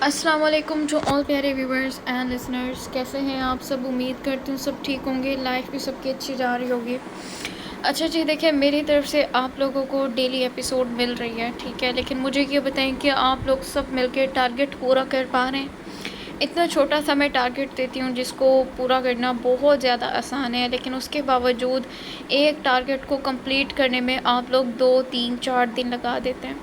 السلام علیکم جو آل پیارے ویورز اینڈ لسنرز، کیسے ہیں آپ سب؟ امید کرتی ہوں سب ٹھیک ہوں گے، لائف بھی سب کی اچھی جا رہی ہوگی۔ اچھا جی، دیکھیں میری طرف سے آپ لوگوں کو ڈیلی ایپیسوڈ مل رہی ہے، ٹھیک ہے، لیکن مجھے یہ بتائیں کہ آپ لوگ سب مل کے ٹارگٹ پورا کر پا رہے ہیں؟ اتنا چھوٹا سا میں ٹارگٹ دیتی ہوں جس کو پورا کرنا بہت زیادہ آسان ہے، لیکن اس کے باوجود ایک ٹارگٹ کو کمپلیٹ کرنے میں آپ لوگ 2 3 4 دن لگا دیتے ہیں۔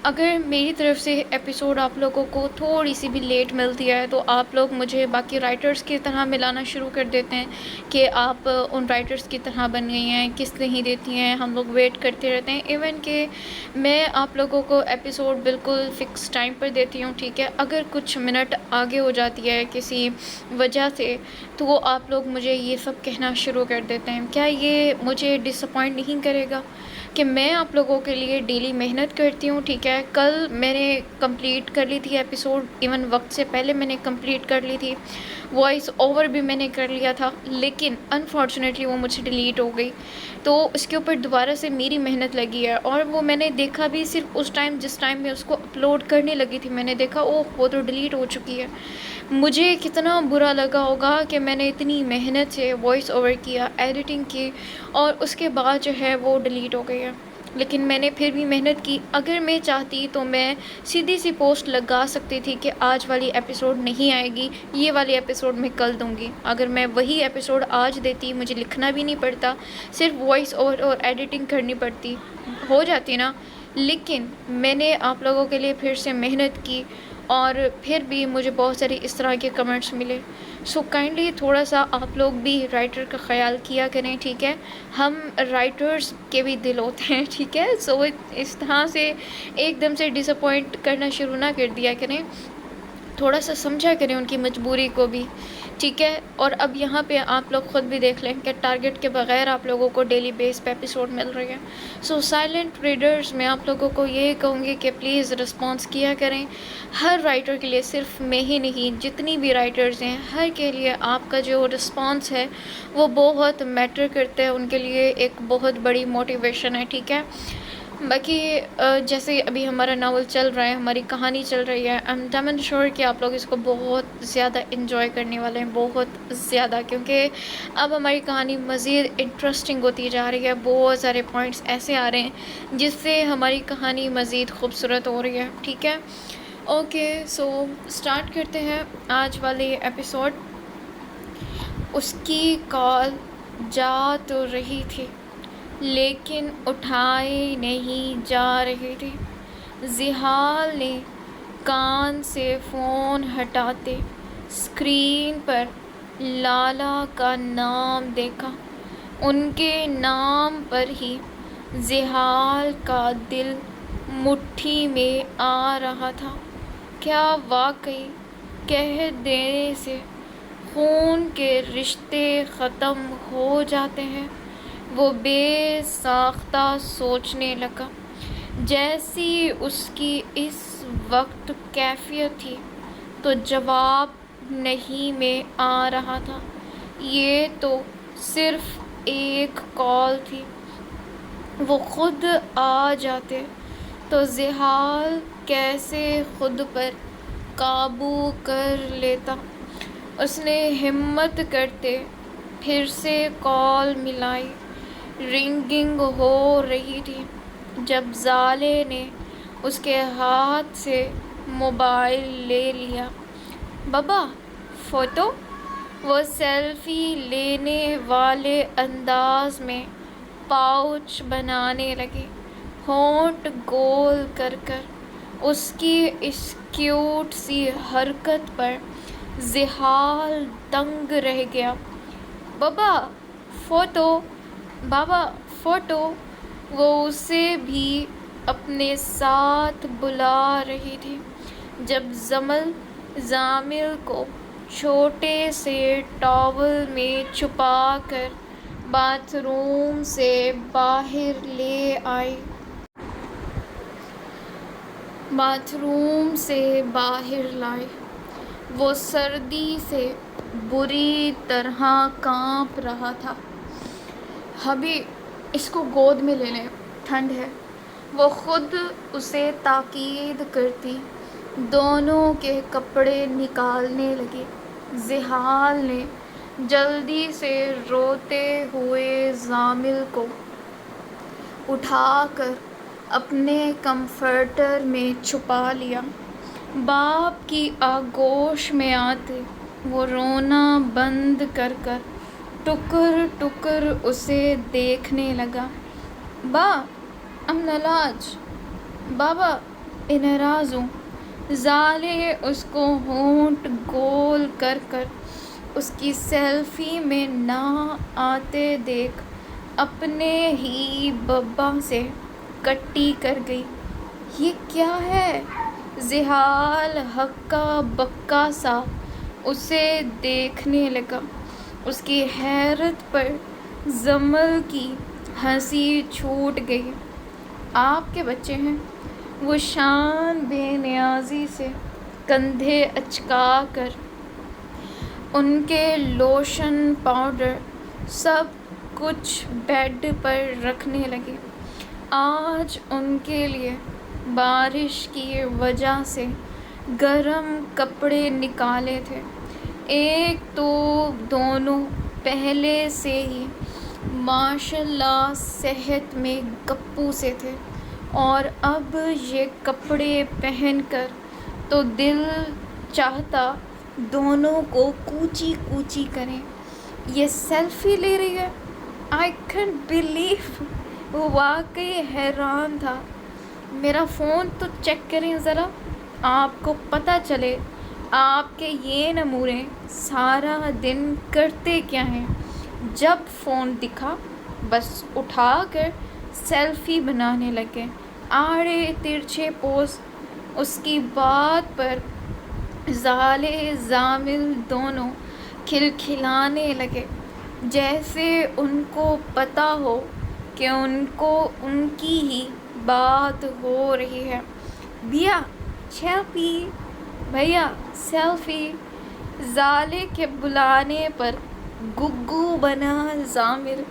اگر میری طرف سے ایپیسوڈ آپ لوگوں کو تھوڑی سی بھی لیٹ ملتی ہے تو آپ لوگ مجھے باقی رائٹرز کی طرح ملانا شروع کر دیتے ہیں کہ آپ ان رائٹرز کی طرح بن گئی ہیں، کس نہیں دیتی ہیں، ہم لوگ ویٹ کرتے رہتے ہیں۔ ایون کہ میں آپ لوگوں کو ایپیسوڈ بالکل فکس ٹائم پر دیتی ہوں، ٹھیک ہے، اگر کچھ منٹ آگے ہو جاتی ہے کسی وجہ سے تو وہ آپ لوگ مجھے یہ سب کہنا شروع کر دیتے ہیں۔ کیا یہ مجھے ڈس اپوائنٹ نہیں کرے گا کہ میں آپ لوگوں کے لیے ڈیلی محنت کرتی ہوں، ٹھیک ہے؟ کل میں نے کمپلیٹ کر لی تھی ایپیسوڈ، ایون وقت سے پہلے میں نے کمپلیٹ کر لی تھی، وائس اوور بھی میں نے کر لیا تھا، لیکن انفارچونیٹلی وہ مجھ سے ڈیلیٹ ہو گئی۔ تو اس کے اوپر دوبارہ سے میری محنت لگی ہے، اور وہ میں نے دیکھا بھی صرف اس ٹائم جس ٹائم میں اس کو اپلوڈ کرنے لگی تھی، میں نے دیکھا وہ تو ڈیلیٹ ہو چکی ہے۔ مجھے کتنا برا لگا ہوگا کہ میں نے اتنی محنت سے وائس اوور کیا، ایڈیٹنگ کی، اور اس کے بعد جو ہے وہ ڈیلیٹ ہو گئی ہے۔ لیکن میں نے پھر بھی محنت کی۔ اگر میں چاہتی تو میں سیدھی سی پوسٹ لگا سکتی تھی کہ آج والی ایپیسوڈ نہیں آئے گی، یہ والی ایپیسوڈ میں کل دوں گی۔ اگر میں وہی ایپیسوڈ آج دیتی، مجھے لکھنا بھی نہیں پڑتا، صرف وائس اوور اور ایڈیٹنگ کرنی پڑتی، ہو جاتی نا۔ لیکن میں نے آپ لوگوں کے لیے پھر سے محنت کی، اور پھر بھی مجھے بہت سارے اس طرح کے کمنٹس ملے۔ سو کائنڈلی تھوڑا سا آپ لوگ بھی رائٹر کا خیال کیا کریں، ٹھیک ہے؟ ہم رائٹرز کے بھی دل ہوتے ہیں، ٹھیک ہے؟ سو اس طرح سے ایک دم سے ڈس اپوائنٹ کرنا شروع نہ کر دیا کریں، تھوڑا سا سمجھا کریں ان کی مجبوری کو بھی، ٹھیک ہے؟ اور اب یہاں پہ آپ لوگ خود بھی دیکھ لیں کہ ٹارگٹ کے بغیر آپ لوگوں کو ڈیلی بیس پہ ایپیسوڈ مل رہی ہے۔ سو سائلنٹ ریڈرز، میں آپ لوگوں کو یہ کہوں گی کہ پلیز رسپانس کیا کریں۔ ہر رائٹر کے لیے، صرف میں ہی نہیں، جتنی بھی رائٹرز ہیں ہر کے لیے آپ کا جو رسپانس ہے وہ بہت میٹر کرتا ہے، ان کے لیے ایک بہت بڑی موٹیویشن ہے، ٹھیک ہے؟ باقی جیسے ابھی ہمارا ناول چل رہا ہے، ہماری کہانی چل رہی ہے، ایم ڈیم اینڈ شور کہ آپ لوگ اس کو بہت زیادہ انجوائے کرنے والے ہیں، بہت زیادہ، کیونکہ اب ہماری کہانی مزید انٹرسٹنگ ہوتی جا رہی ہے، بہت سارے پوائنٹس ایسے آ رہے ہیں جس سے ہماری کہانی مزید خوبصورت ہو رہی ہے، ٹھیک ہے؟ اوکے، سو اسٹارٹ کرتے ہیں آج والے ایپیسوڈ۔ اس کی کال جا تو رہی تھی لیکن اٹھائی نہیں جا رہی تھی۔ زحال نے کان سے فون ہٹاتے اسکرین پر لالا کا نام دیکھا۔ ان کے نام پر ہی زحال کا دل مٹھی میں آ رہا تھا۔ کیا واقعی کہہ دینے سے خون کے رشتے ختم ہو جاتے ہیں؟ وہ بے ساختہ سوچنے لگا۔ جیسی اس کی اس وقت کیفیت تھی تو جواب نہیں میں آ رہا تھا۔ یہ تو صرف ایک کال تھی، وہ خود آ جاتے تو زحال کیسے خود پر قابو کر لیتا۔ اس نے ہمت کرتے پھر سے کال ملائی۔ رنگنگ ہو رہی تھی جب زالے نے اس کے ہاتھ سے موبائل لے لیا۔ بابا، فوٹو؟ وہ سیلفی لینے والے انداز میں پاؤچ بنانے لگی، ہونٹ گول کر کر۔ اس کی اس کیوٹ سی حرکت پر زحال دنگ رہ گیا۔ بابا، فوٹو! بابا، فوٹو! وہ اسے بھی اپنے ساتھ بلا رہی تھی جب زامل کو چھوٹے سے ٹاول میں چھپا کر باتھ روم سے باہر لے آئی۔ باتھ روم سے باہر لائی۔ وہ سردی سے بری طرح کانپ رہا تھا۔ حبیب، اس کو گود میں لے لیں، ٹھنڈ ہے، وہ خود اسے تاکید کرتی۔ دونوں کے کپڑے نکالنے لگے۔ زحال نے جلدی سے روتے ہوئے زامل کو اٹھا کر اپنے کمفرٹر میں چھپا لیا۔ باپ کی آغوش میں آتے وہ رونا بند کر کر ٹکر ٹکر اسے دیکھنے لگا۔ با ام نالاج، بابا ناراض ہوں۔ زالے اس کو ہونٹ گول کر کر اس کی سیلفی میں نہ آتے دیکھ اپنے ہی ببا سے کٹی کر گئی۔ یہ کیا ہے؟ زحال ہکا بکا سا اسے دیکھنے لگا۔ اس کی حیرت پر زمل کی ہنسی چھوٹ گئی۔ آپ کے بچے ہیں؟ وہ شان بے نیازی سے کندھے اچکا کر ان کے لوشن پاؤڈر سب کچھ بیڈ پر رکھنے لگے۔ آج ان کے لیے بارش کی وجہ سے گرم کپڑے نکالے تھے۔ ایک تو دونوں پہلے سے ہی ماشاء اللہ صحت میں گپو سے تھے، اور اب یہ کپڑے پہن کر تو دل چاہتا دونوں کو کوچی کوچی کریں۔ یہ سیلفی لے رہی ہے؟ I can't believe. وہ واقعی حیران تھا۔ میرا فون تو چیک کریں ذرا، آپ کو پتہ چلے آپ کے یہ نمونے سارا دن کرتے کیا ہیں۔ جب فون دکھا بس اٹھا کر سیلفی بنانے لگے۔ آڑے ترچھے پوز۔ اس کی بات پر زالے زامل دونوں کھلکھلانے لگے، جیسے ان کو پتہ ہو کہ ان کو ان کی ہی بات ہو رہی ہے۔ بیا سیلفی، بھیا سیلفی۔ زالے کے بلانے پر گگو بنا زامل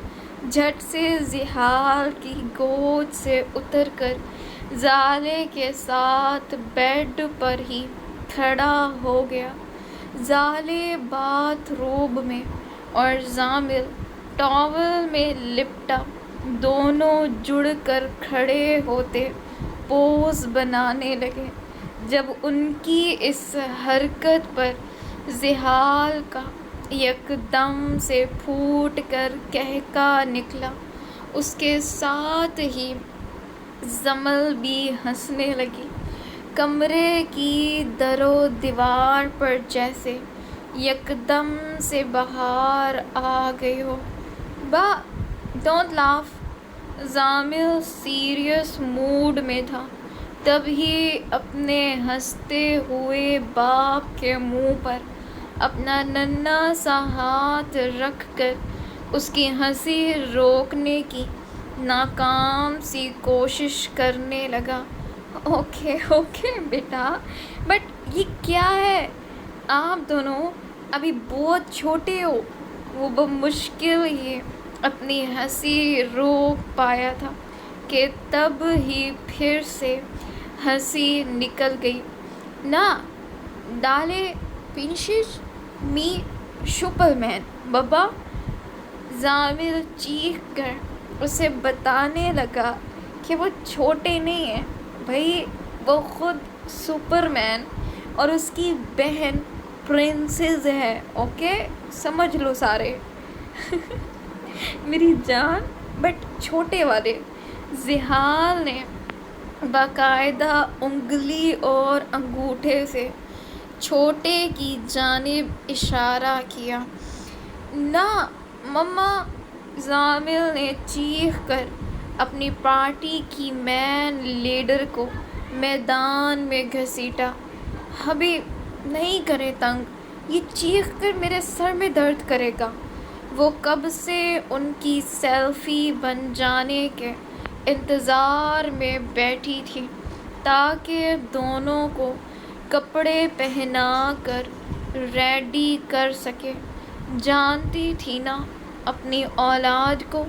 جھٹ سے زحال کی گود سے اتر کر زالے کے ساتھ بیڈ پر ہی کھڑا ہو گیا۔ زالے باتھ روب میں اور زامل ٹاول میں لپٹا، دونوں جڑ کر کھڑے ہوتے پوز بنانے لگے۔ جب ان کی اس حرکت پر زحال کا یکدم سے پھوٹ کر قہقہ نکلا، اس کے ساتھ ہی زمل بھی ہنسنے لگی۔ کمرے کی در و دیوار پر جیسے یکدم سے بہار آ گئی ہو۔ با ڈونٹ لاف۔ زامل سیریس موڈ میں تھا، تبھی اپنے ہنستے ہوئے باپ کے منہ پر اپنا ننھا سا ہاتھ رکھ کر اس کی ہنسی روکنے کی ناکام سی کوشش کرنے لگا۔ اوکے اوکے بیٹا، بٹ یہ کیا ہے؟ آپ دونوں ابھی بہت چھوٹے ہو۔ وہ بمشکل ہی اپنی ہنسی روک پایا تھا کہ تب ہی پھر سے ہنسی نکل گئی۔ نا ڈالے پنشش می شپل مین بابا۔ زامل چیخ کر اسے بتانے لگا کہ وہ چھوٹے نہیں ہیں بھائی، وہ خود سپر مین اور اس کی بہن پرنسز ہے۔ اوکے سمجھ لو سارے۔ میری جان، بٹ چھوٹے والے۔ زحال نے باقاعدہ انگلی اور انگوٹھے سے چھوٹے کی جانب اشارہ کیا۔ نا مما۔ زامل نے چیخ کر اپنی پارٹی کی مین لیڈر کو میدان میں گھسیٹا۔ ابھی نہیں کرے تنگ، یہ چیخ کر میرے سر میں درد کرے گا۔ وہ کب سے ان کی سیلفی بن جانے کے انتظار میں بیٹھی تھی تاکہ دونوں کو کپڑے پہنا کر ریڈی کر سکے۔ جانتی تھی نا اپنی اولاد کو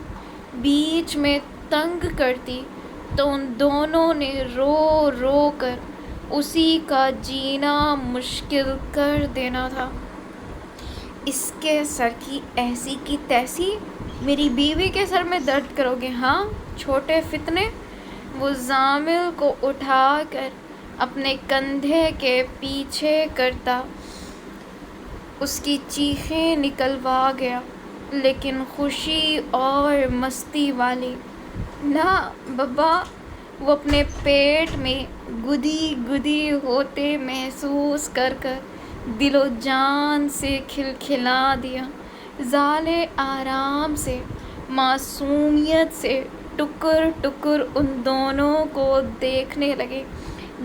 بیچ میں تنگ کرتی تو ان دونوں نے رو رو کر اسی کا جینا مشکل کر دینا تھا۔ اس کے سر کی ایسی کی تیسی، میری بیوی کے سر میں درد کرو گے ہاں چھوٹے فتنے؟ وہ زامل کو اٹھا کر اپنے کندھے کے پیچھے کرتا اس کی چیخیں نکلوا گیا، لیکن خوشی اور مستی والی۔ نہ بابا، وہ اپنے پیٹ میں گدی گدی ہوتے محسوس کر دل و جان سے کھلکھلا دیا۔ زالے آرام سے، معصومیت سے ٹکر ٹکر ان دونوں کو دیکھنے لگے۔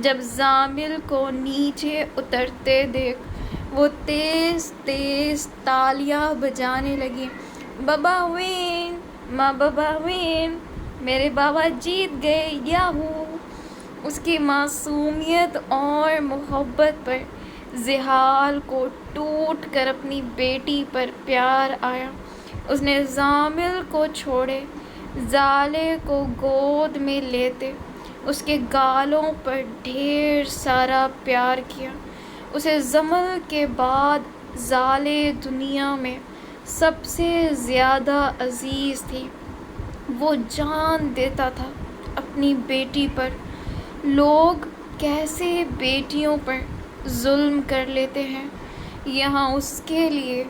جب زامل کو نیچے اترتے دیکھ وہ تیز تیز تالیاں بجانے لگی۔ بابا وین، ماں بابا وین، میرے بابا جیت گئے، یاہو! اس کی معصومیت اور محبت پر زحال کو ٹوٹ کر اپنی بیٹی پر پیار آیا۔ اس نے زامل کو چھوڑے زالے کو گود میں لیتے اس کے گالوں پر ڈھیر سارا پیار کیا۔ اسے زمل کے بعد زالے دنیا میں سب سے زیادہ عزیز تھی۔ وہ جان دیتا تھا اپنی بیٹی پر۔ لوگ کیسے بیٹیوں پر ظلم کر لیتے ہیں، یہاں اس کے لیے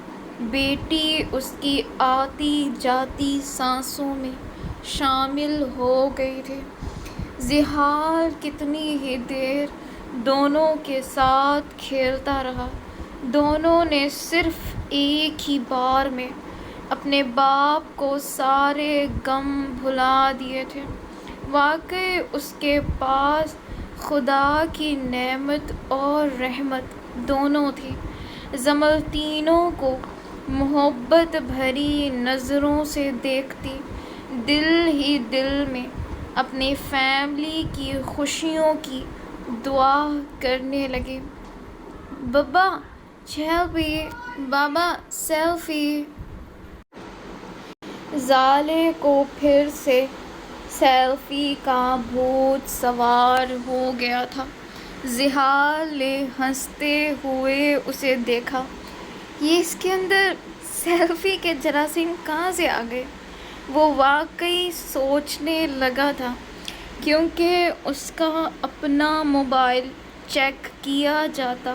بیٹی اس کی آتی جاتی سانسوں میں شامل ہو گئی تھی۔ زحال کتنی ہی دیر دونوں کے ساتھ کھیلتا رہا۔ دونوں نے صرف ایک ہی بار میں اپنے باپ کو سارے غم بھلا دیے تھے۔ واقعی اس کے پاس خدا کی نعمت اور رحمت دونوں تھی۔ زمل تینوں کو محبت بھری نظروں سے دیکھتی دل ہی دل میں اپنی فیملی کی خوشیوں کی دعا کرنے لگی۔ بابا سیلفی، بابا سیلفی۔ زالے کو پھر سے سیلفی کا بھوت سوار ہو گیا تھا۔ زحال نے ہنستے ہوئے اسے دیکھا۔ یہ اس کے اندر سیلفی کے جراثیم کہاں سے آ گئے؟ وہ واقعی سوچنے لگا تھا، کیونکہ اس کا اپنا موبائل چیک کیا جاتا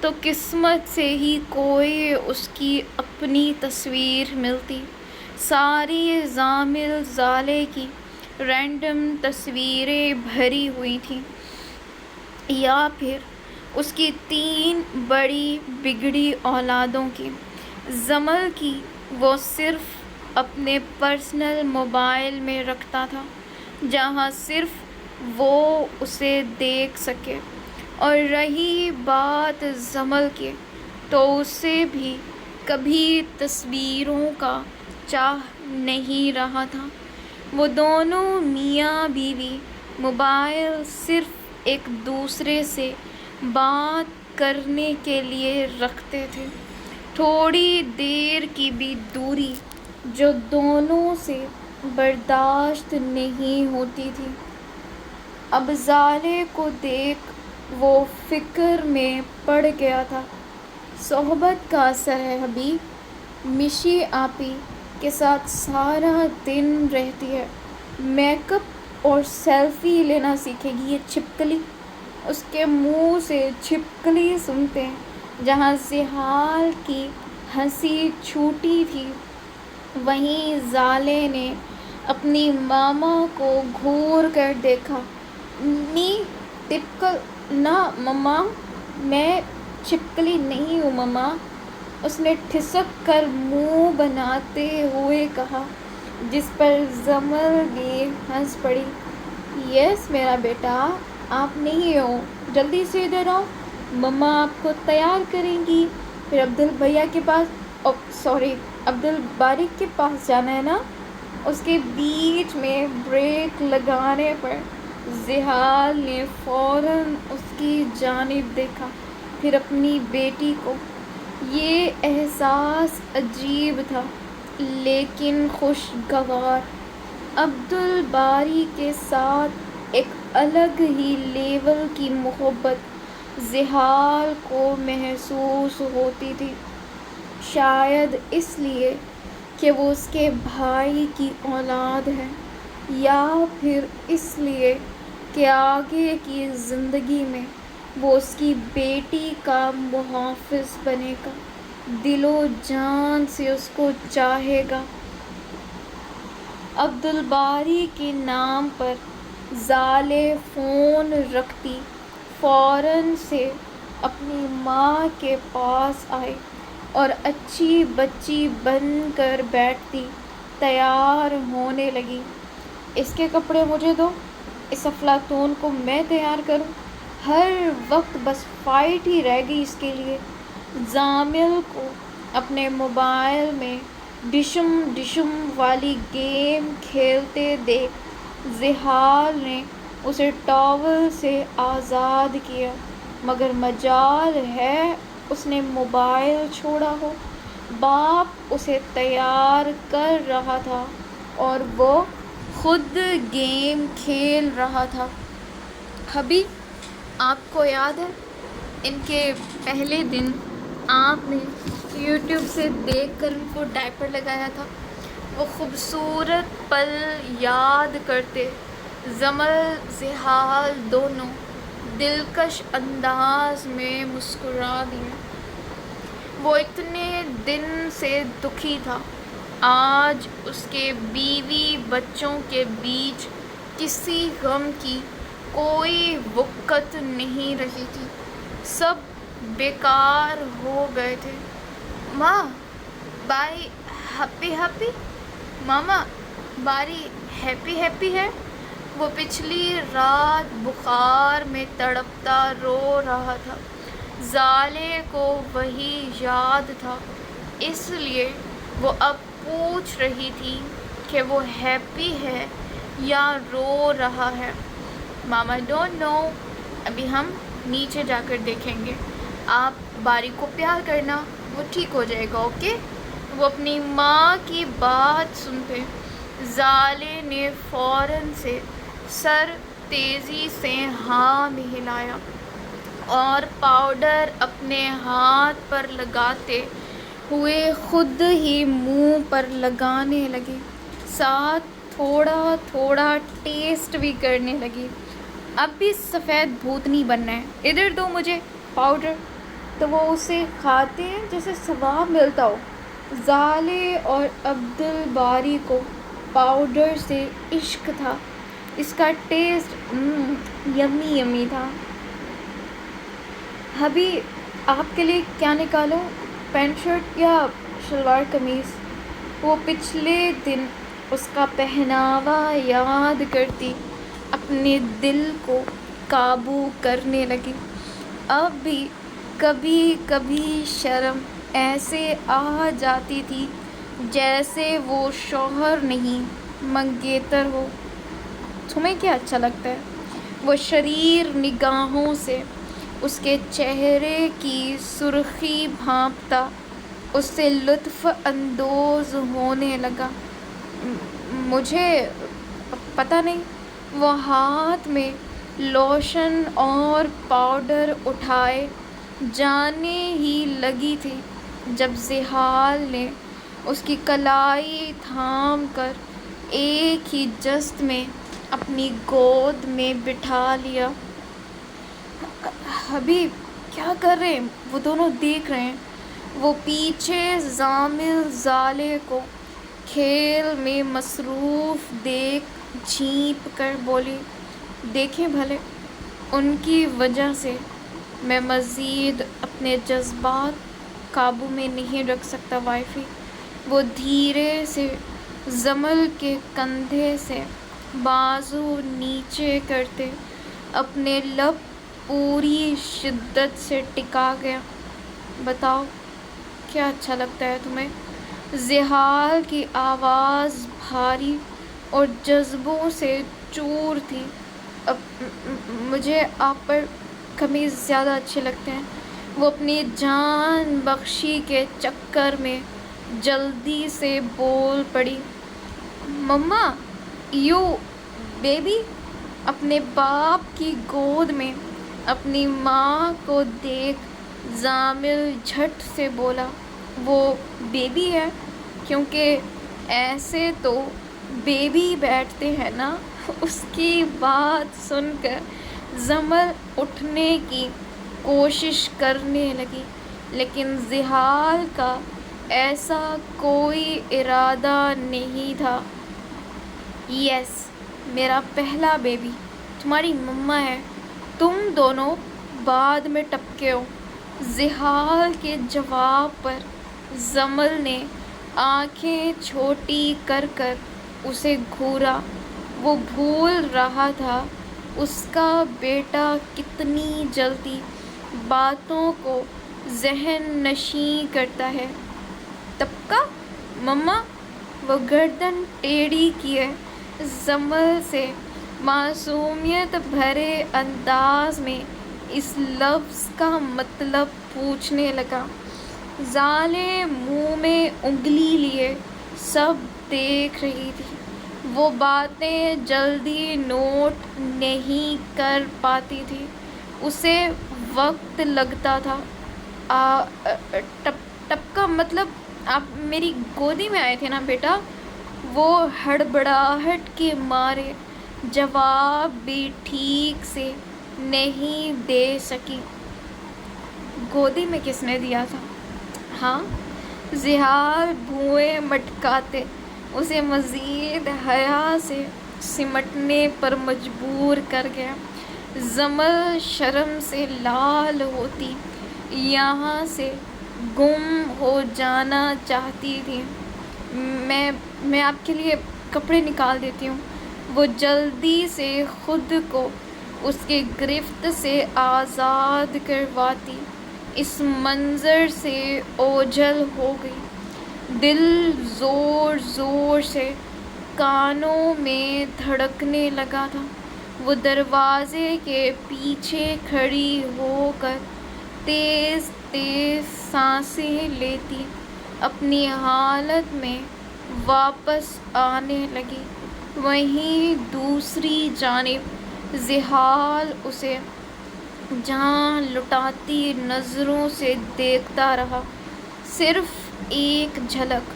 تو قسمت سے ہی کوئی اس کی اپنی تصویر ملتی۔ ساری زامل زالے کی رینڈم تصویریں بھری ہوئی تھیں، یا پھر اس کی 3 بڑی بگڑی اولادوں کی۔ زمل کی وہ صرف اپنے پرسنل موبائل میں رکھتا تھا، جہاں صرف وہ اسے دیکھ سکے۔ اور رہی بات زمل کی، تو اسے بھی کبھی تصویروں کا چاہ نہیں رہا تھا۔ وہ دونوں میاں بیوی موبائل صرف ایک دوسرے سے بات کرنے کے لیے رکھتے تھے۔ تھوڑی دیر کی بھی دوری جو دونوں سے برداشت نہیں ہوتی تھی۔ اب زالے کو دیکھ وہ فکر میں پڑ گیا تھا۔ صحبت کا اثر ہے حبیب، مشی آپی کے ساتھ سارا دن رہتی ہے، میک اپ اور سیلفی لینا سیکھے گی یہ چھپکلی۔ اس کے منہ سے چھپکلی سنتے جہاں زحال کی ہنسی چھوٹی تھی، وہیں زالے نے اپنی ماما کو گھور کر دیکھا۔ نی ٹپکل نہ مما، میں چھپکلی نہیں ہوں مما، اس نے ٹھسک کر منہ بناتے ہوئے کہا، جس پر زمل بھی ہنس پڑی۔ یس میرا بیٹا، آپ نہیں ہو، جلدی سے ادھر آؤ، مما آپ کو تیار کریں گی، پھر عبدالبھیا کے پاس، عبدالباری کے پاس جانا ہے نا۔ اس کے بیچ میں بریک لگانے پر زحال نے فوراً اس کی جانب دیکھا، پھر اپنی بیٹی کو۔ یہ احساس عجیب تھا لیکن خوشگوار۔ عبدالباری کے ساتھ ایک الگ ہی لیول کی محبت زحال کو محسوس ہوتی تھی، شاید اس لیے کہ وہ اس کے بھائی کی اولاد ہے، یا پھر اس لیے کہ آگے کی زندگی میں وہ اس کی بیٹی کا محافظ بنے گا، دل و جان سے اس کو چاہے گا۔ عبدالباری کے نام پر زالیں فون رکھتی فوراً سے اپنی ماں کے پاس آئی اور اچھی بچی بن کر بیٹھتی تیار ہونے لگی۔ اس کے کپڑے مجھے دو، اس افلاطون کو میں تیار کروں۔ ہر وقت بس فائٹ ہی رہ گئی اس کے لیے۔ زامل کو اپنے موبائل میں ڈشم ڈشم والی گیم کھیلتے دیکھ زحال نے اسے ٹاول سے آزاد کیا، مگر مجال ہے اس نے موبائل چھوڑا ہو۔ باپ اسے تیار کر رہا تھا اور وہ خود گیم کھیل رہا تھا۔ ابھی آپ کو یاد ہے ان کے پہلے دن آپ نے یوٹیوب سے دیکھ کر ان کو ڈائپر لگایا تھا؟ وہ خوبصورت پل یاد کرتے زمل زحال دونوں دلکش انداز میں مسکرا دیے۔ وہ اتنے دن سے دکھی تھا، آج اس کے بیوی بچوں کے بیچ کسی غم کی کوئی وقت نہیں رہی تھی، سب بیکار ہو گئے تھے۔ ماں بائی ہیپی ہیپی، ماما باری ہیپی ہیپی ہے۔ وہ پچھلی رات بخار میں تڑپتا رو رہا تھا، زالیں کو وہی یاد تھا، اس لیے وہ اب پوچھ رہی تھی کہ وہ ہیپی ہے یا رو رہا ہے۔ ماما ڈونٹ نو، ابھی ہم نیچے جا کر دیکھیں گے، آپ باری کو پیار کرنا، وہ ٹھیک ہو جائے گا، اوکے؟ وہ اپنی ماں کی بات سنتے زالیں نے فوراً سے سر تیزی سے ہاں میں ہلایا اور پاؤڈر اپنے ہاتھ پر لگاتے ہوئے خود ہی منہ پر لگانے لگی، ساتھ تھوڑا تھوڑا ٹیسٹ بھی کرنے لگی۔ اب بھی سفید بھوتنی بننا ہے، ادھر دو مجھے پاؤڈر۔ تو وہ اسے کھاتے ہیں جیسے ثواب ملتا ہو۔ زالیں اور عبدالباری کو پاؤڈر سے عشق تھا، اس کا ٹیسٹ یمی یمی تھا۔ ابھی آپ کے لیے کیا نکالوں، پینٹ شرٹ یا شلوار قمیض؟ وہ پچھلے دن اس کا پہناوا یاد کرتی اپنے دل کو قابو کرنے لگی۔ اب بھی کبھی کبھی شرم ایسے آ جاتی تھی جیسے وہ شوہر نہیں منگیتر ہو۔ تمہیں کیا اچھا لگتا ہے؟ وہ شریر نگاہوں سے اس کے چہرے کی سرخی بھانپتا اس سے لطف اندوز ہونے لگا۔ مجھے پتہ نہیں۔ وہ ہاتھ میں لوشن اور پاؤڈر اٹھائے جانے ہی لگی تھی جب زحال نے اس کی کلائی تھام کر ایک ہی جست میں اپنی گود میں بٹھا لیا۔ ابھی کیا کر رہے ہیں؟ وہ دونوں دیکھ رہے ہیں۔ وہ پیچھے زامل زالیں کو کھیل میں مصروف دیکھ جھینپ کر بولی، دیکھیں بھلے، ان کی وجہ سے میں مزید اپنے جذبات قابو میں نہیں رکھ سکتا وائفی۔ وہ دھیرے سے زمل کے کندھے سے بازو نیچے کرتے اپنے لب پوری شدت سے ٹکا گیا۔ بتاؤ کیا اچھا لگتا ہے تمہیں؟ زحال کی آواز بھاری اور جذبوں سے چور تھی۔ مجھے آپ پر قمیض زیادہ اچھے لگتے ہیں۔ وہ اپنی جان بخشی کے چکر میں جلدی سے بول پڑی۔ مما یو بیبی، اپنے باپ کی گود میں اپنی ماں کو دیکھ زامل جھٹ سے بولا، وہ بیبی ہے؟ کیونکہ ایسے تو بیبی بیٹھتے ہیں نا۔ اس کی بات سن کر زمل اٹھنے کی کوشش کرنے لگی، لیکن زحال کا ایسا کوئی ارادہ نہیں تھا۔ یس، میرا پہلا بیبی تمہاری مما ہے، تم دونوں بعد میں ٹپکے ہو۔ زحال کے جواب پر زمل نے آنکھیں چھوٹی کر کر اسے گھورا۔ وہ بھول رہا تھا اس کا بیٹا کتنی جلدی باتوں کو ذہن نشین کرتا ہے۔ ٹپکا؟ مما؟ وہ گردن ٹیڑھی کیے زمل سے معصومیت بھرے انداز میں اس لفظ کا مطلب پوچھنے لگا۔ زالیں منہ میں انگلی لیے سب دیکھ رہی تھی۔ وہ باتیں جلدی نوٹ نہیں کر پاتی تھی، اسے وقت لگتا تھا۔ ٹپکا مطلب آپ میری گودی میں آئے تھے نا بیٹا؟ وہ ہڑبڑاہٹ کے مارے جواب بھی ٹھیک سے نہیں دے سکی۔ گودی میں کس نے دیا تھا؟ ہاں؟ زحال بھویں مٹکاتے اسے مزید حیا سے سمٹنے پر مجبور کر گیا۔ زمل شرم سے لال ہوتی یہاں سے گم ہو جانا چاہتی تھی۔ میں آپ کے لیے کپڑے نکال دیتی ہوں۔ وہ جلدی سے خود کو اس کی گرفت سے آزاد کرواتی اس منظر سے اوجھل ہو گئی۔ دل زور زور سے کانوں میں دھڑکنے لگا تھا۔ وہ دروازے کے پیچھے کھڑی ہو کر تیز تیز سانسیں لیتی اپنی حالت میں واپس آنے لگی۔ وہیں دوسری جانب زحال اسے جان لٹاتی نظروں سے دیکھتا رہا۔ صرف ایک جھلک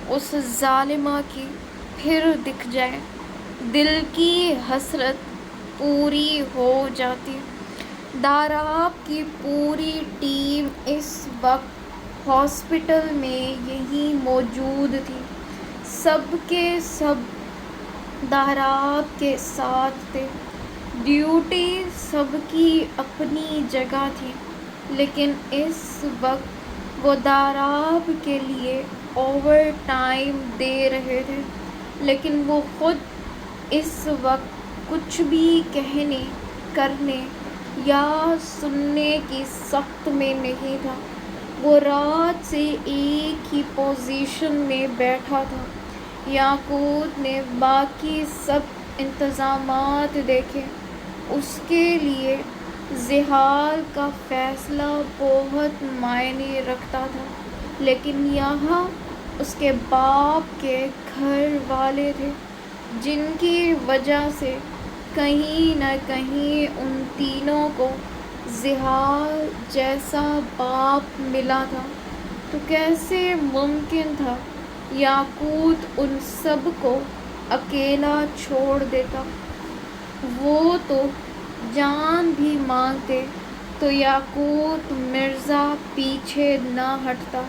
اس ظالمہ کی پھر دکھ جائے، دل کی حسرت پوری ہو جاتی۔ داراب کی پوری ٹیم اس وقت ہاسپٹل میں یہیں موجود تھی۔ سب کے سب داراب کے ساتھ تھے۔ ڈیوٹی سب کی اپنی جگہ تھی، لیکن اس وقت وہ داراب کے لیے اوور ٹائم دے رہے تھے، لیکن وہ خود اس وقت کچھ بھی کہنے، کرنے یا سننے کی سخت میں نہیں تھا۔ وہ رات سے ایک ہی پوزیشن میں بیٹھا تھا۔ یاقوت نے باقی سب انتظامات دیکھے۔ اس کے لیے زحال کا فیصلہ بہت معنی رکھتا تھا، لیکن یہاں اس کے باپ کے گھر والے تھے، جن کی وجہ سے کہیں نہ کہیں ان تینوں کو زحال جیسا باپ ملا تھا۔ تو کیسے ممکن تھا یاقوت ان سب کو اکیلا چھوڑ دیتا؟ وہ تو جان بھی مانگتے تو یاقوت مرزا پیچھے نہ ہٹتا۔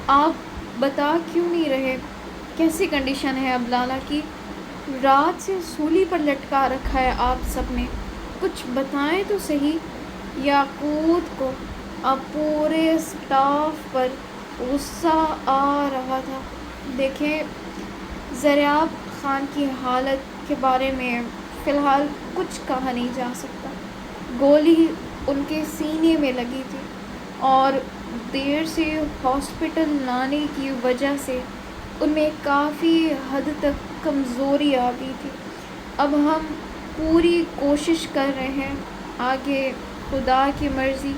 آپ بتا کیوں نہیں رہے کیسی کنڈیشن ہے اب لالا کی؟ رات سے سولی پر لٹکا رکھا ہے آپ سب نے، کچھ بتائیں تو صحیح۔ یاقوت کو اب پورے اسٹاف پر غصہ آ رہا تھا۔ دیکھیں، زریاب خان کی حالت کے بارے میں فی الحال کچھ کہا نہیں جا سکتا۔ گولی ان کے سینے میں لگی تھی اور دیر سے ہاسپٹل لانے کی وجہ سے ان میں کافی حد تک کمزوری آ گئی تھی۔ اب ہم پوری کوشش کر رہے ہیں، آگے خدا کی مرضی۔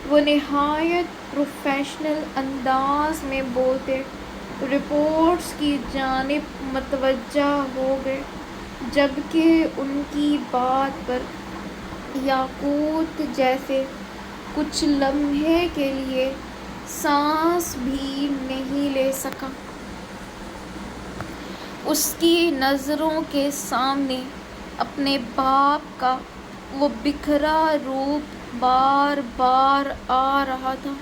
وہ نہایت پروفیشنل انداز میں بولتے رپورٹس کی جانب متوجہ ہو گئے۔ جبکہ ان کی بات پر یاقوت جیسے کچھ لمحے کے لیے سانس بھی نہیں لے سکا۔ اس کی نظروں کے سامنے اپنے باپ کا وہ بکھرا روپ بار بار آ رہا تھا۔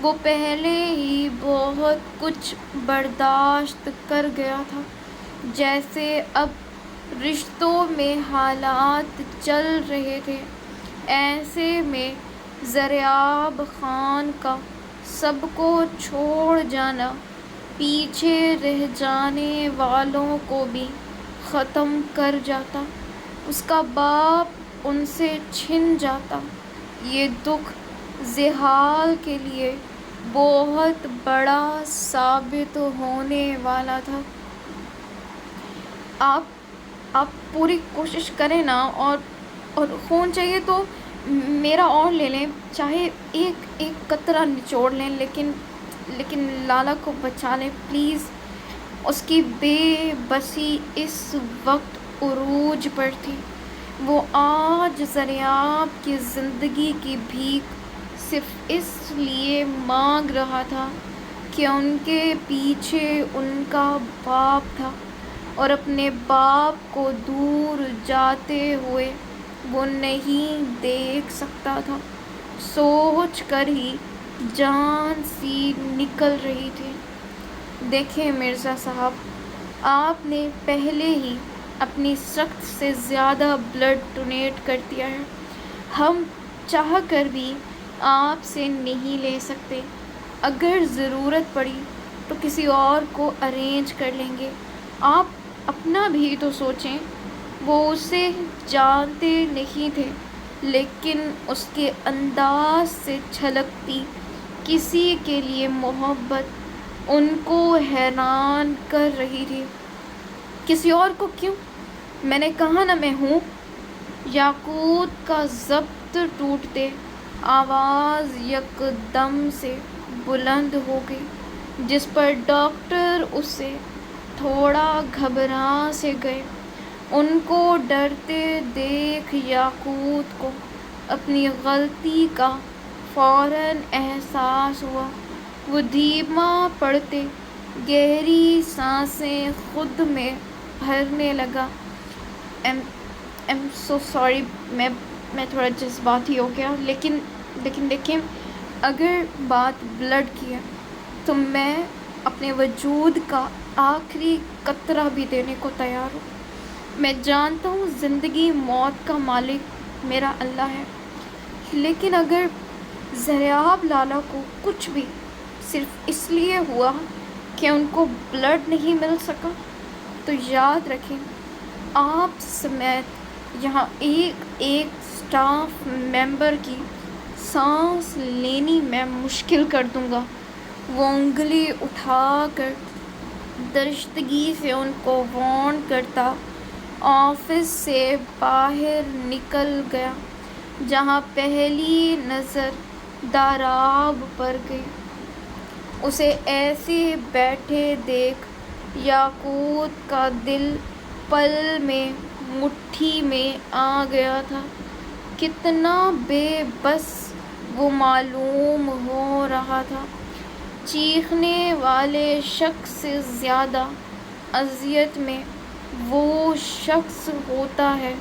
وہ پہلے ہی بہت کچھ برداشت کر گیا تھا، جیسے اب رشتوں میں حالات چل رہے تھے۔ ایسے میں زریاب خان کا سب کو چھوڑ جانا پیچھے رہ جانے والوں کو بھی ختم کر جاتا۔ اس کا باپ ان سے چھن جاتا۔ یہ دکھ زحال کے لیے بہت بڑا ثابت ہونے والا تھا۔ آپ پوری کوشش کریں نا، اور خون چاہیے تو میرا اور لے لیں، چاہے ایک قطرہ نچوڑ لیں، لیکن لالا کو بچا لیں پلیز۔ اس کی بے بسی اس وقت عروج پر تھی۔ وہ آج زریاب کی زندگی کی بھیک صرف اس لیے مانگ رہا تھا کہ ان کے پیچھے ان کا باپ تھا، اور اپنے باپ کو دور جاتے ہوئے وہ نہیں دیکھ سکتا تھا۔ سوچ کر ہی جان سی نکل رہی تھی۔ دیکھیں مرزا صاحب، آپ نے پہلے ہی اپنی سخت سے زیادہ بلڈ ڈونیٹ کر دیا ہے۔ ہم چاہ کر بھی آپ سے نہیں لے سکتے۔ اگر ضرورت پڑی تو کسی اور کو ارینج کر لیں گے۔ آپ اپنا بھی تو سوچیں۔ وہ اسے جانتے نہیں تھے، لیکن اس کے انداز سے چھلکتی کسی کے لیے محبت ان کو حیران کر رہی تھی۔ کسی اور کو کیوں؟ میں نے کہا نا میں ہوں۔ یاقوت کا ضبط ٹوٹتے آواز یکدم سے بلند ہو گئی، جس پر ڈاکٹر اسے تھوڑا گھبرا سے گئے۔ ان کو ڈرتے دیکھ یاقوت کو اپنی غلطی کا فوراً احساس ہوا۔ وہ دھیما پڑتے گہری سانسیں خود میں بھرنے لگا۔ ایم سو سوری، میں تھوڑا جذباتی ہو گیا، لیکن دیکھیں، اگر بات بلڈ کی ہے تو میں اپنے وجود کا آخری قطرہ بھی دینے کو تیار ہوں۔ میں جانتا ہوں زندگی موت کا مالک میرا اللہ ہے، لیکن اگر زریاب لالا کو کچھ بھی صرف اس لیے ہوا کہ ان کو بلڈ نہیں مل سکا، تو یاد رکھیں آپ سمیت یہاں ایک اسٹاف ممبر کی سانس لینی میں مشکل کر دوں گا۔ وہ انگلی اٹھا کر درشتگی سے ان کو وارن کرتا آفس سے باہر نکل گیا۔ جہاں پہلی نظر داراب پر گئی، اسے ایسے بیٹھے دیکھ یاقوت کا دل پل میں مٹھی میں آ گیا تھا۔ کتنا بے بس وہ معلوم ہو رہا تھا۔ چیخنے والے شخص سے زیادہ اذیت میں وہ شخص ہوتا ہے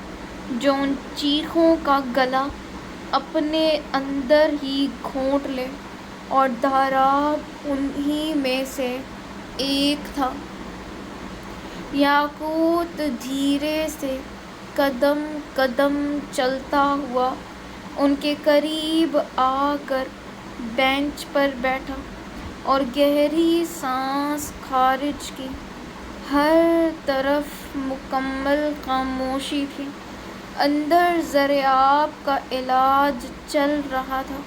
جو ان چیخوں کا گلا اپنے اندر ہی گھونٹ لے، اور داراب انہی میں سے ایک تھا۔ یاقوت دھیرے سے قدم قدم چلتا ہوا ان کے قریب آ کر بینچ پر بیٹھا اور گہری سانس خارج کی۔ ہر طرف مکمل خاموشی تھی۔ اندر زریاب کا علاج چل رہا تھا۔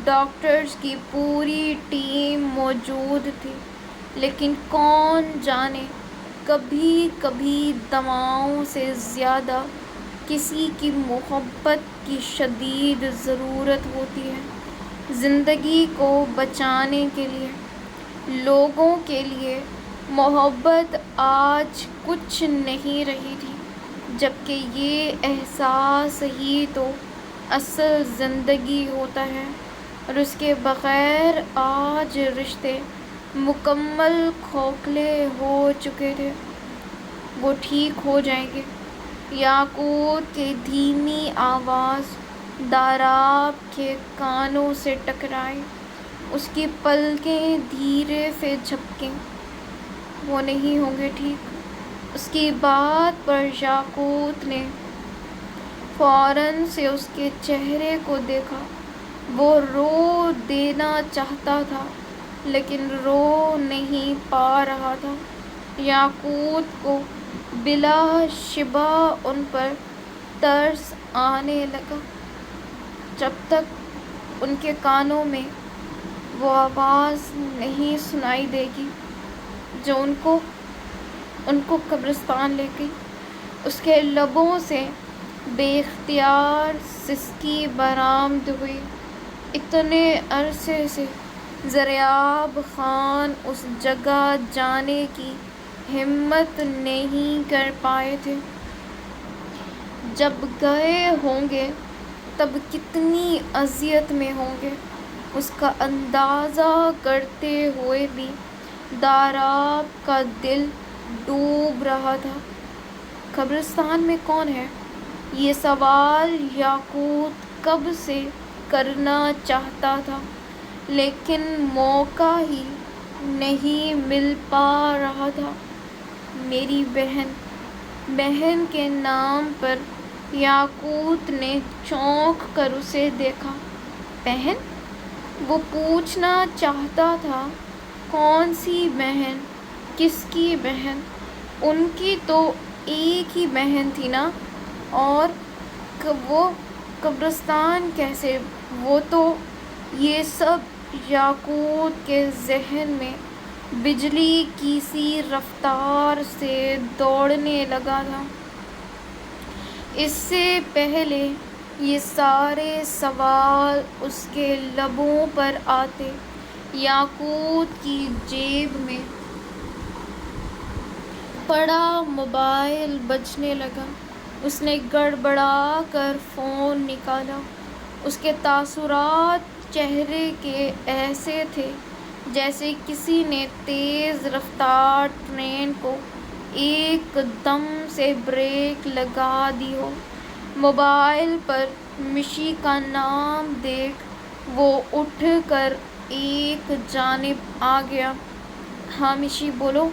ڈاکٹرز کی پوری ٹیم موجود تھی، لیکن کون جانے کبھی کبھی دواؤں سے زیادہ کسی کی محبت کی شدید ضرورت ہوتی ہے۔ زندگی کو بچانے کے لیے، لوگوں کے لیے محبت آج کچھ نہیں رہی تھی۔ جبکہ یہ احساس ہی تو اصل زندگی ہوتا ہے، اور اس کے بغیر آج رشتے مکمل کھوکھلے ہو چکے تھے۔ وہ ٹھیک ہو جائیں گے۔ یاقوت کی دھیمی آواز داراب کے کانوں سے ٹکرائی، اس کی پلکیں دھیرے سے جھپکیں۔ وہ نہیں ہوں گے ٹھیک۔ اس کی بات پر یاقوت نے فوراً سے اس کے چہرے کو دیکھا۔ وہ رو دینا چاہتا تھا لیکن رو نہیں پا رہا تھا۔ یاقوت کو بلا شبہ ان پر ترس آنے لگا۔ جب تک ان کے کانوں میں وہ آواز نہیں سنائی دے گی جو ان کو قبرستان لے گئی۔ اس کے لبوں سے بے اختیار سسکی برآمد ہوئی۔ اتنے عرصے سے ضریاب خان اس جگہ جانے کی ہمت نہیں کر پائے تھے۔ جب گئے ہوں گے تب کتنی اذیت میں ہوں گے، اس کا اندازہ کرتے ہوئے بھی داراب کا دل ڈوب رہا تھا۔ قبرستان میں کون ہے؟ یہ سوال یاقوت کب سے کرنا چاہتا تھا لیکن موقع ہی نہیں مل پا رہا تھا۔ میری بہن کے نام پر یاقوت نے چونک کر اسے دیکھا۔ بہن؟ وہ پوچھنا چاہتا تھا کون سی بہن؟ کس کی بہن؟ ان کی تو ایک ہی بہن تھی نا، اور وہ قبرستان کیسے؟ وہ تو یہ سب یاقوت کے ذہن میں بجلی کی سی رفتار سے دوڑنے لگا تھا۔ اس سے پہلے یہ سارے سوال اس کے لبوں پر آتے، یاقوت کی جیب میں پڑا موبائل بجنے لگا۔ اس نے گڑبڑا کر فون نکالا۔ اس کے تاثرات چہرے کے ایسے تھے جیسے کسی نے تیز رفتار ٹرین کو ایک دم سے بریک لگا دی ہو۔ موبائل پر مشی کا نام دیکھ وہ اٹھ کر ایک جانب آ گیا۔ ہاں مشی بولو۔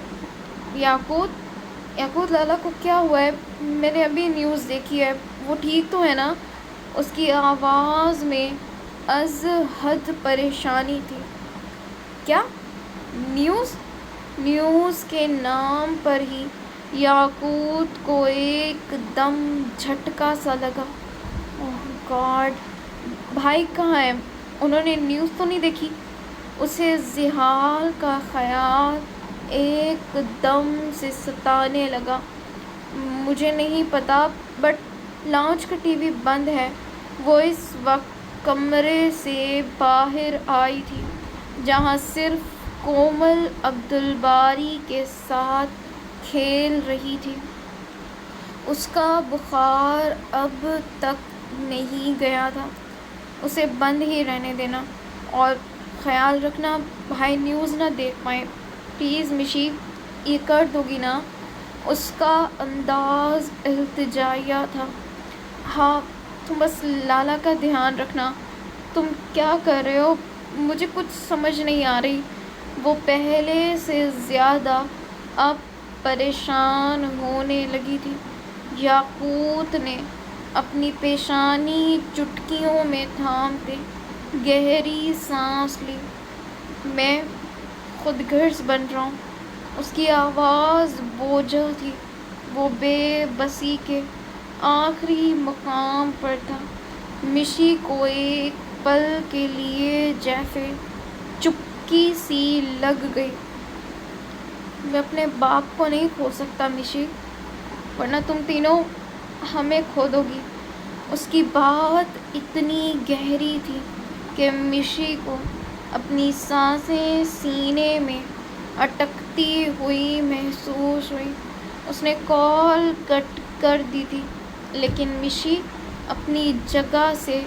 یاقوت لالا کو کیا ہوا ہے؟ میں نے ابھی نیوز دیکھی ہے، وہ ٹھیک تو ہے نا؟ اس کی آواز میں از حد پریشانی تھی۔ کیا نیوز کے نام پر ہی یاقوت کو ایک دم جھٹکا سا لگا۔ اوہ گاڈ! بھائی کہاں ہیں؟ انہوں نے نیوز تو نہیں دیکھی؟ اسے زحال کا خیال ایک دم سے ستانے لگا۔ مجھے نہیں پتا، بٹ لاؤنج کا ٹی وی بند ہے۔ وہ اس وقت کمرے سے باہر آئی تھی جہاں صرف کومل عبدالباری کے ساتھ کھیل رہی تھی۔ اس کا بخار اب تک نہیں گیا تھا۔ اسے بند ہی رہنے دینا، اور خیال رکھنا بھائی نیوز نہ دیکھ پائیں۔ پلیز مشی، یہ کر دو گی نا؟ اس کا انداز التجائیہ تھا۔ ہاں، تم بس لالا کا دھیان رکھنا۔ تم کیا کر رہے ہو؟ مجھے کچھ سمجھ نہیں آ رہی۔ وہ پہلے سے زیادہ اب پریشان ہونے لگی تھی۔ یاقوت نے اپنی پیشانی چٹکیوں میں تھامتے گہری سانس لی۔ میں خود غرض بن رہا ہوں۔ اس کی آواز بوجھل تھی۔ وہ بے بسی کے آخری مقام پر تھا۔ مشی کو ایک پل کے لیے جیسے چپکی سی لگ گئی۔ میں اپنے باپ کو نہیں کھو سکتا مشی، ورنہ تم تینوں ہمیں کھو دو گی۔ اس کی بات اتنی گہری تھی کہ مشی کو اپنی سانسیں سینے میں اٹکتی ہوئی محسوس ہوئی۔ اس نے کال کٹ کر دی تھی، لیکن مشی اپنی جگہ سے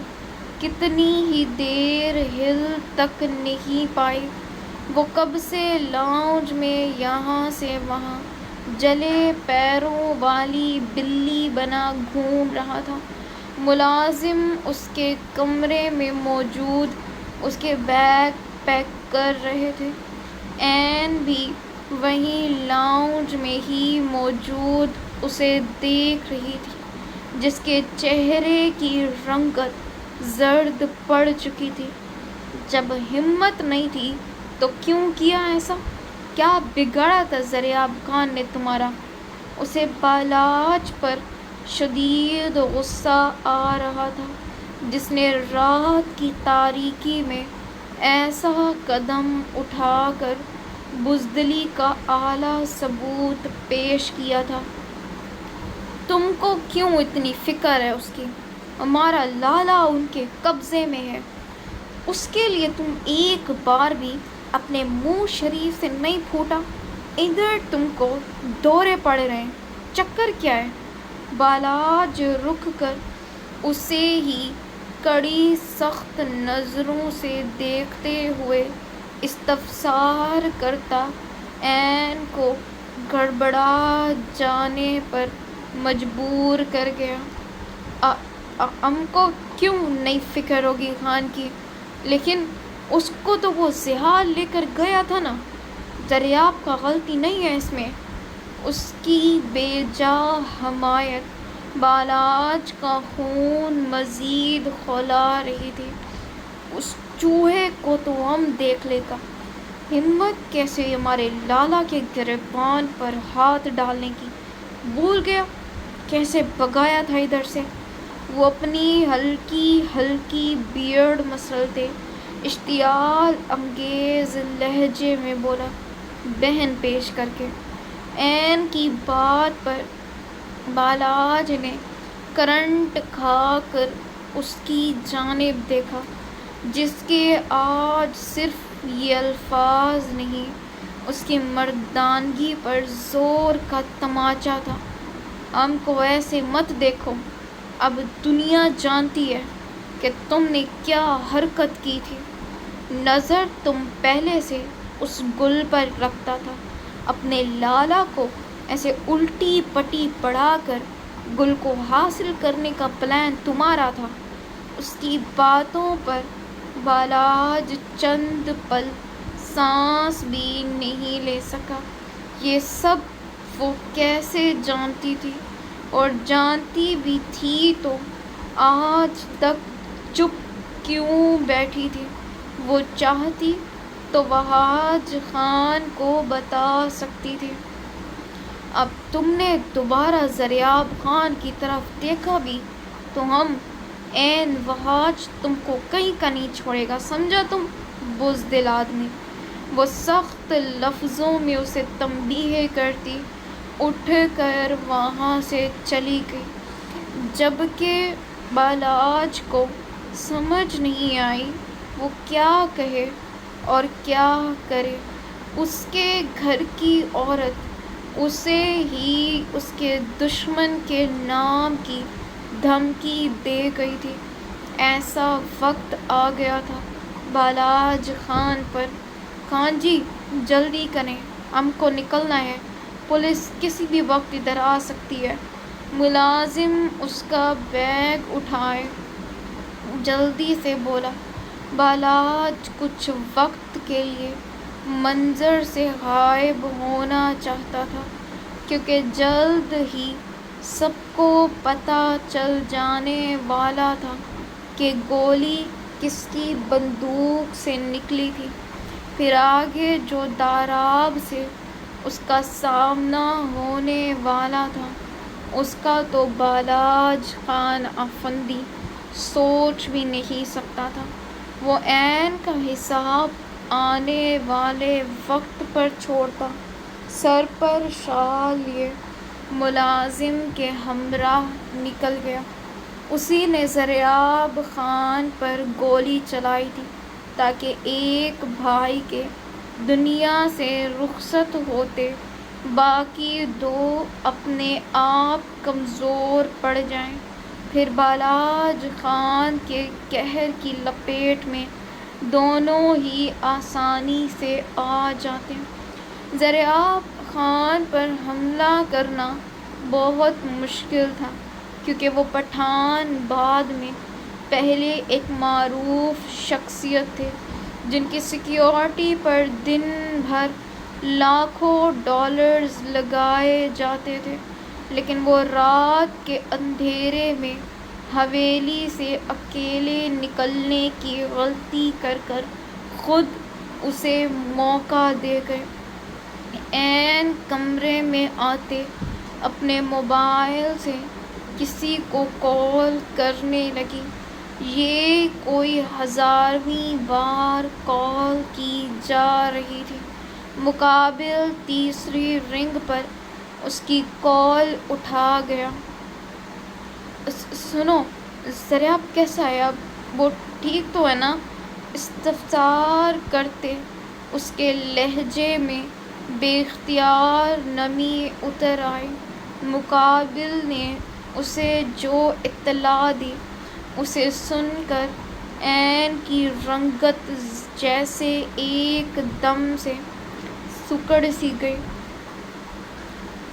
کتنی ہی دیر ہل تک نہیں پائی۔ وہ کب سے لاؤنج میں یہاں سے وہاں جلے پیروں والی بلی بنا گھوم رہا تھا۔ ملازم اس کے کمرے میں موجود اس کے بیگ پیک کر رہے تھے۔ این بھی وہیں لاؤنج میں ہی موجود اسے دیکھ رہی تھی، جس کے چہرے کی رنگت زرد پڑ چکی تھی۔ جب ہمت نہیں تھی تو کیوں کیا ایسا؟ کیا بگاڑا تھا ضریاب خان نے تمہارا؟ اسے بالاج پر شدید غصہ آ رہا تھا، جس نے رات کی تاریکی میں ایسا قدم اٹھا کر بزدلی کا اعلیٰ ثبوت پیش کیا تھا۔ تم کو کیوں اتنی فکر ہے اس کی؟ ہمارا لالا ان کے قبضے میں ہے، اس کے لیے تم ایک بار بھی اپنے منہ شریف سے نہیں پھوٹا۔ ادھر تم کو دورے پڑ رہے ہیں، چکر کیا ہے؟ بالاج رک کر اسے ہی کڑی سخت نظروں سے دیکھتے ہوئے استفسار کرتا این کو گڑبڑا جانے پر مجبور کر گیا۔ ہم کو کیوں نہیں فکر ہوگی خان کی؟ لیکن اس کو تو وہ زحال لے کر گیا تھا نا، دریاب کا غلطی نہیں ہے اس میں۔ اس کی بے جا حمایت بالاج کا خون مزید کھولا رہی تھی۔ اس چوہے کو تو ہم دیکھ لے گا، ہمت کیسے ہمارے لالا کے گریبان پر ہاتھ ڈالنے کی؟ بھول گیا کیسے بگایا تھا ادھر سے؟ وہ اپنی ہلکی ہلکی بیئرڈ مسلتے اشتعال انگیز لہجے میں بولا، بہن پیش کر کے۔ این کی بات پر بالاج نے کرنٹ کھا کر اس کی جانب دیکھا، جس کے آج صرف یہ الفاظ نہیں، اس کی مردانگی پر زور کا تماچا تھا۔ ہم کو ایسے مت دیکھو، اب دنیا جانتی ہے کہ تم نے کیا حرکت کی تھی۔ نظر تم پہلے سے اس گل پر رکھتا تھا، اپنے لالا کو ایسے الٹی پٹی پڑھا کر گل کو حاصل کرنے کا پلان تمہارا تھا۔ اس کی باتوں پر بالاج چند پل سانس بھی نہیں لے سکا۔ یہ سب وہ کیسے جانتی تھی؟ اور جانتی بھی تھی تو آج تک چپ کیوں بیٹھی تھی؟ وہ چاہتی تو وہاج خان کو بتا سکتی تھی۔ اب تم نے دوبارہ ضریاب خان کی طرف دیکھا بھی تو ہم این وہاج تم کو کہیں کا نہیں چھوڑے گا، سمجھا تم بزدل آدمی؟ وہ سخت لفظوں میں اسے تنبیہ کرتی اٹھ کر وہاں سے چلی گئی، جبکہ بالاج کو سمجھ نہیں آئی وہ کیا کہے اور کیا کرے۔ اس کے گھر کی عورت اسے ہی اس کے دشمن کے نام کی دھمکی دے گئی تھی۔ ایسا وقت آ گیا تھا بالاج خان پر۔ خان جی جلدی کریں، ہم کو نکلنا ہے، پولیس کسی بھی وقت ادھر آ سکتی ہے۔ ملازم اس کا بیگ اٹھائے جلدی سے بولا۔ بالاج کچھ وقت کے لیے منظر سے غائب ہونا چاہتا تھا، کیونکہ جلد ہی سب کو پتہ چل جانے والا تھا کہ گولی کس کی بندوق سے نکلی تھی۔ پھر آگے جو داراب سے اس کا سامنا ہونے والا تھا، اس کا تو بالاج خان افندی سوچ بھی نہیں سکتا تھا۔ وہ این کا حساب آنے والے وقت پر چھوڑتا، سر پر شال لیے ملازم کے ہمراہ نکل گیا۔ اسی نے ضریاب خان پر گولی چلائی تھی تاکہ ایک بھائی کے دنیا سے رخصت ہوتے باقی دو اپنے آپ کمزور پڑ جائیں، پھر بالاج خان کے قہر کی لپیٹ میں دونوں ہی آسانی سے آ جاتے۔ ضیاء خان پر حملہ کرنا بہت مشکل تھا، کیونکہ وہ پٹھان بعد میں پہلے ایک معروف شخصیت تھے جن کی سیکیورٹی پر دن بھر لاکھوں ڈالرز لگائے جاتے تھے، لیکن وہ رات کے اندھیرے میں حویلی سے اکیلے نکلنے کی غلطی کر کر خود اسے موقع دے گئے۔ عین کمرے میں آتے اپنے موبائل سے کسی کو کال کرنے لگی۔ یہ کوئی 1000ویں بار کال کی جا رہی تھی۔ مقابل تیسری رنگ پر اس کی کال اٹھا گیا۔ سنو، ضیاء کیسا ہے اب؟ وہ ٹھیک تو ہے نا؟ استفسار کرتے اس کے لہجے میں بے اختیار نمی اتر آئی۔ مقابل نے اسے جو اطلاع دی اسے سن کر عین کی رنگت جیسے ایک دم سے سکڑ سی گئی۔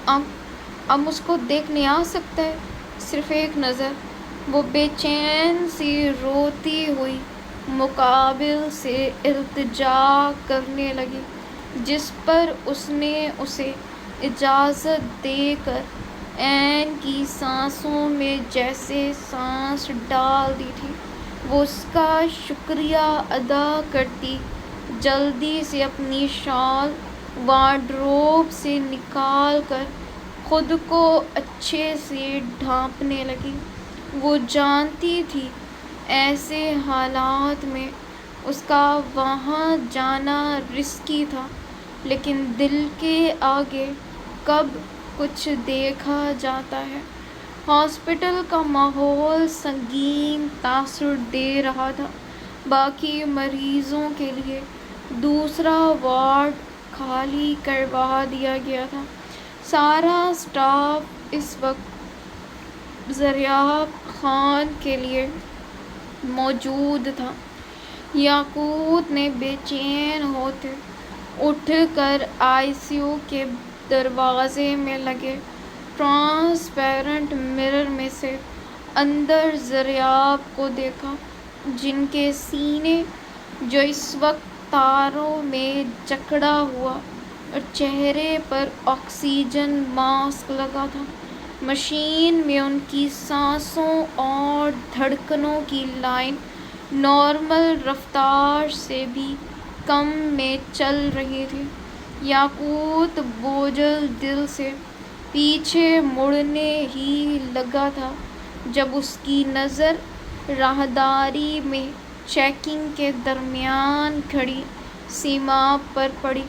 اب مجھ کو دیکھنے آ سکتا ہے؟ صرف ایک نظر؟ وہ بے چین سی روتی ہوئی مقابل سے التجا کرنے لگی، جس پر اس نے اسے اجازت دے کر عین کی سانسوں میں جیسے سانس ڈال دی تھی۔ وہ اس کا شکریہ ادا کرتی جلدی سے اپنی شال وارڈروب سے نکال کر خود کو اچھے سے ڈھانپنے لگی۔ وہ جانتی تھی ایسے حالات میں اس کا وہاں جانا رسکی تھا، لیکن دل کے آگے کب کچھ دیکھا جاتا ہے۔ ہاسپٹل کا ماحول سنگین تاثر دے رہا تھا۔ باقی مریضوں کے لیے دوسرا وارڈ خالی کروا دیا گیا تھا۔ سارا اسٹاف اس وقت ضیاء خان کے لیے موجود تھا۔ یاقوت نے بے چین ہوتے اٹھ کر آئی سی یو کے دروازے میں لگے ٹرانسپیرنٹ مرر میں سے اندر ضیاء کو دیکھا، جن کے سینے جو اس وقت تاروں میں جکڑا ہوا اور چہرے پر آکسیجن ماسک لگا تھا۔ مشین میں ان کی سانسوں اور دھڑکنوں کی لائن نارمل رفتار سے بھی کم میں چل رہی تھی۔ یاقوت بوجھل دل سے پیچھے مڑنے ہی لگا تھا جب اس کی نظر راہداری میں چیکنگ کے درمیان کھڑی سیما پر پڑی۔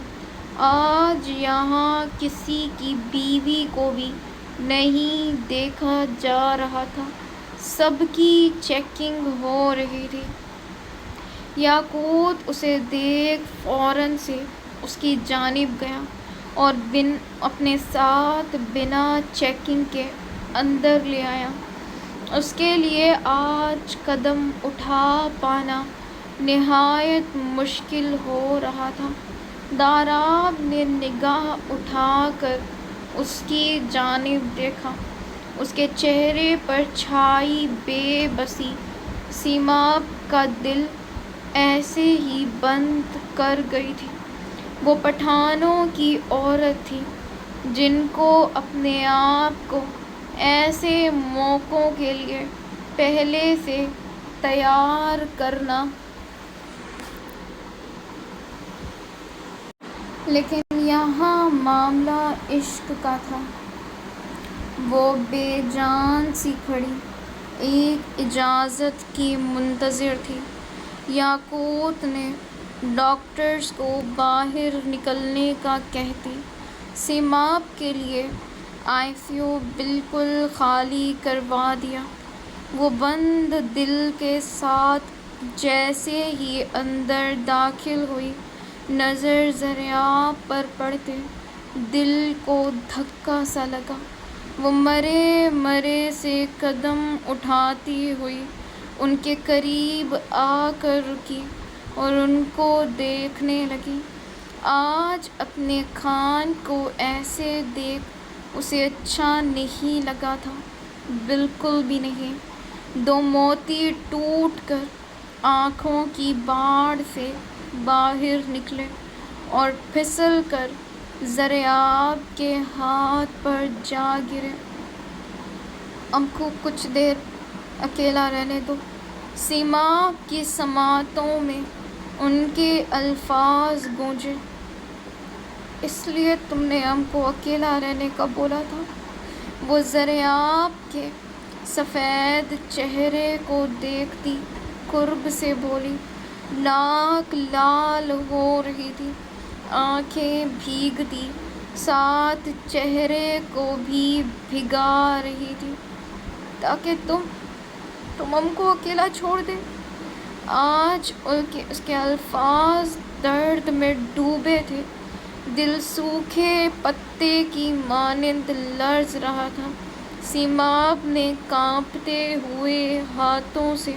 آج یہاں کسی کی بیوی کو بھی نہیں دیکھا جا رہا تھا، سب کی چیکنگ ہو رہی تھی۔ یاقوت اسے دیکھ فوراً سے اس کی جانب گیا اور اپنے ساتھ بنا چیکنگ کے اندر لے آیا۔ اس کے لیے آج قدم اٹھا پانا نہایت مشکل ہو رہا تھا۔ داراب نے نگاہ اٹھا کر اس کی جانب دیکھا۔ اس کے چہرے پر چھائی بے بسی سیما کا دل ایسے ہی بند کر گئی تھی۔ وہ پٹھانوں کی عورت تھی جن کو اپنے آپ کو ایسے موقعوں کے لیے پہلے سے تیار کرنا، لیکن یہاں معاملہ عشق کا تھا۔ وہ بے جان سی کھڑی ایک اجازت کی منتظر تھی۔ یاقوت نے ڈاکٹرز کو باہر نکلنے کا کہتے سیما کے لیے آئی سی یو بالکل خالی کروا دیا۔ وہ بند دل کے ساتھ جیسے ہی اندر داخل ہوئی، نظر ضیاء پر پڑتے دل کو دھکا سا لگا، وہ مرے مرے سے قدم اٹھاتی ہوئی ان کے قریب آ کر رکی اور ان کو دیکھنے لگی۔ آج اپنے خان کو ایسے دیکھ اسے اچھا نہیں لگا تھا، بالکل بھی نہیں۔ دو موتی ٹوٹ کر آنکھوں کی باڑ سے باہر نکلے اور پھسل کر زرِ آب کے ہاتھ پر جا گرے۔ ہم کو کچھ دیر اکیلا رہنے دو۔ سیماب کی سماعتوں میں ان کے الفاظ گونجے، اس لیے تم نے ہم کو اکیلا رہنے کا بولا تھا؟ وہ زرِ آب کے سفید چہرے کو دیکھتی قرب سے بولی، ناک لال ہو رہی تھی، آنکھیں بھیگتی ساتھ چہرے کو بھی بھگا رہی تھی، تاکہ تم ہم کو اکیلا چھوڑ دے۔ آج اس کے الفاظ درد میں ڈوبے تھے، دل سوکھے پتے کی مانند لرز رہا تھا۔ سیماب نے کانپتے ہوئے ہاتھوں سے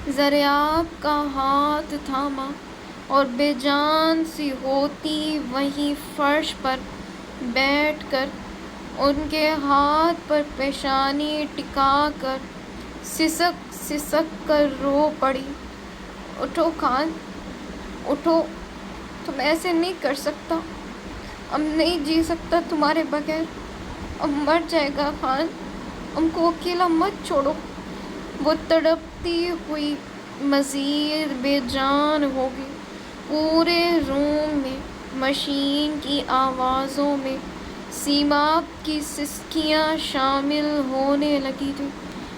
زرِ آب کا ہاتھ تھاما اور بے جان سی ہوتی وہیں فرش پر بیٹھ کر ان کے ہاتھ پر پیشانی ٹکا کر سسک سسک کر رو پڑی، اٹھو خان، اٹھو، تم ایسے نہیں کر سکتا، ہم نہیں جی سکتا تمہارے بغیر، اب مر جائے گا خان، ہم کو اکیلا مت چھوڑو۔ وہ تڑپتی ہوئی مزید بے جان ہو گئی۔ پورے روم میں مشین کی آوازوں میں سیماب کی سسکیاں شامل ہونے لگی تھیں۔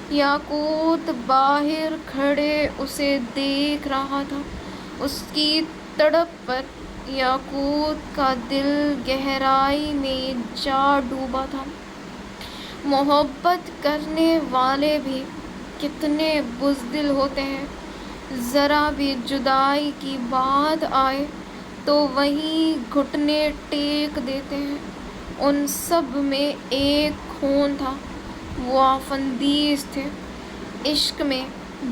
یاقوت باہر کھڑے اسے دیکھ رہا تھا، اس کی تڑپ پر یاقوت کا دل گہرائی میں جا ڈوبا تھا۔ محبت کرنے والے بھی کتنے بزدل ہوتے ہیں، ذرا بھی جدائی کی بات آئے تو وہیں گھٹنے ٹیک دیتے ہیں۔ ان سب میں ایک خون تھا، وہ آفندیز تھے، عشق میں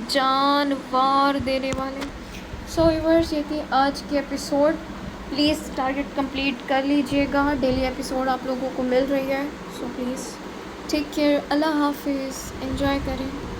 جان وار دینے والے۔ سو ویورز، یہ تھی آج کی ایپیسوڈ۔ پلیز ٹارگٹ کمپلیٹ کر لیجئے گا، ڈیلی ایپیسوڈ آپ لوگوں کو مل رہی ہے، سو پلیز ٹیک کیئر، اللہ حافظ، انجوائے کریں۔